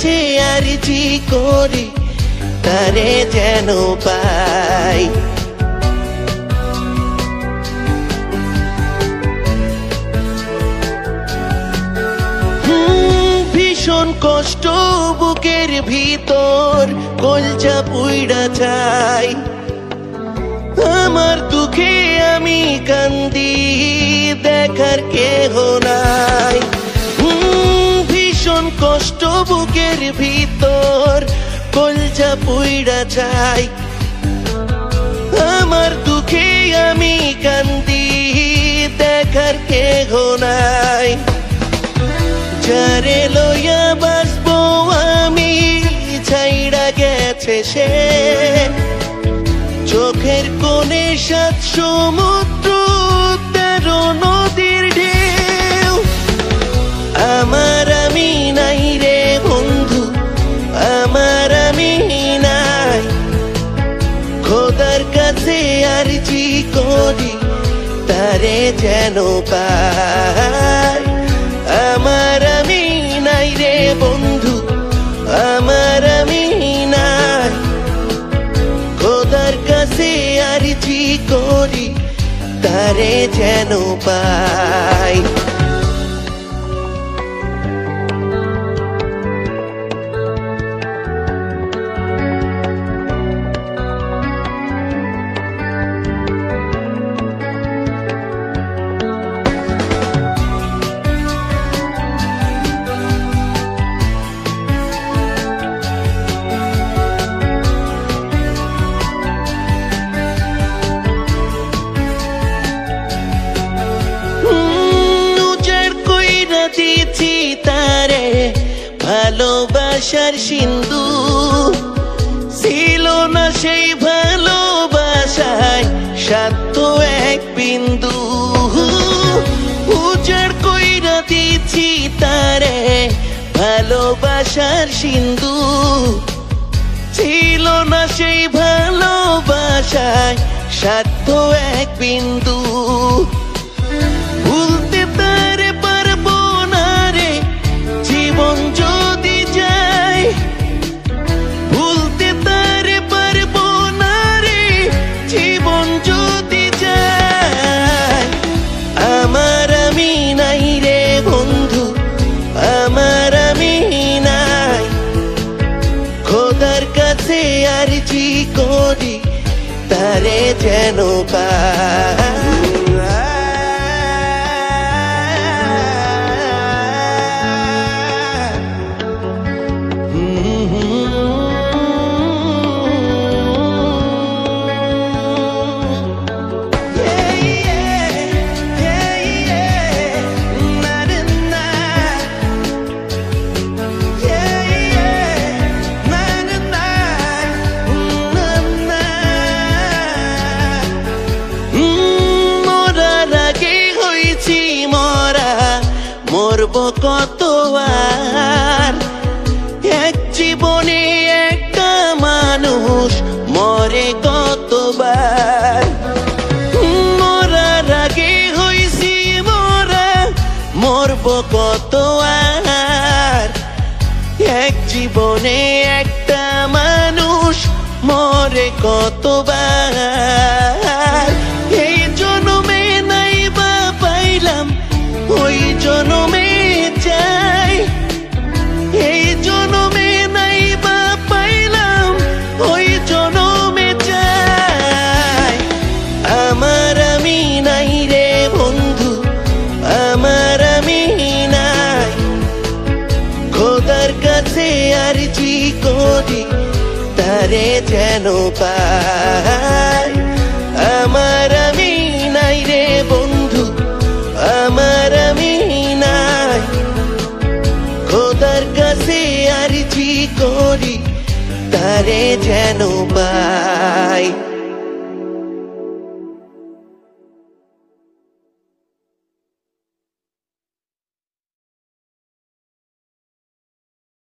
কাছে আরজি করি তারে যেন পাই। ভীষণ কষ্ট বুকের ভিতর কলজা পুইড়া যায়, আমার দুঃখে আমি কান্দি দেখার কেহ নাই। ভীষণ কষ্ট বুকের ভিতর কলজা পুইড়া যায়, আমার দুঃখে আমি কান্দি দেখার কেহ নাই। যারে লইয়া বাসবো আমি ছাইড়া গেছে সে, চোখের কোণে ৭ সমুদ্র ১৩ নদীর ঢেউ। আমার আমি নাই রে বন্ধু, আমার আমি নাই, খোদার কাছে আরজি করি তারে যেন পাই। আমার আমি নাই রে বন্ধু, আমার আমি নাই, খোদার কাছে আরজি করি তারে যেন পাই। দিয়েছি তারে ভালোবাসার সিন্ধু, ছিল না সেই ভালোবাসায় সাধ্য এক বিন্দু। উজাড় কইরা দিয়েছি তারে ভালোবাসার সিন্ধু, ছিল না সেই ভালোবাসায় সাধ্য এক বিন্দু। ভুলতে তারে পারবো না রে জীবন যদি যায়, ভুলতে তারে পারবো না রে জীবন যদি যায়। আমার আমি নাই রে বন্ধু, আমার আমি নাই, খোদার কাছে আরজি করি তারে যেন পাই। মরব কতবার, এক জীবনে একটা মানুষ মরে কতবার। মরার আগে হইছি মরা, মরব কতবার, এক জীবনে একটা মানুষ মরে কতবার। এই জন্মে নাই বা পাইলাম ওই জন্মে চাই, এই জন্মে নাই বা পাইলাম ওই জন্মে চাই। আমার আমি নাই রে বন্ধু, আমার আমি নাই, খোদার কাছে আরজি করি তারে যেন পাই। আমার আমি নাই রে বন্ধু, আমার আমি নাই, খোদার কাছে আরজি করি তারে যেন পাই।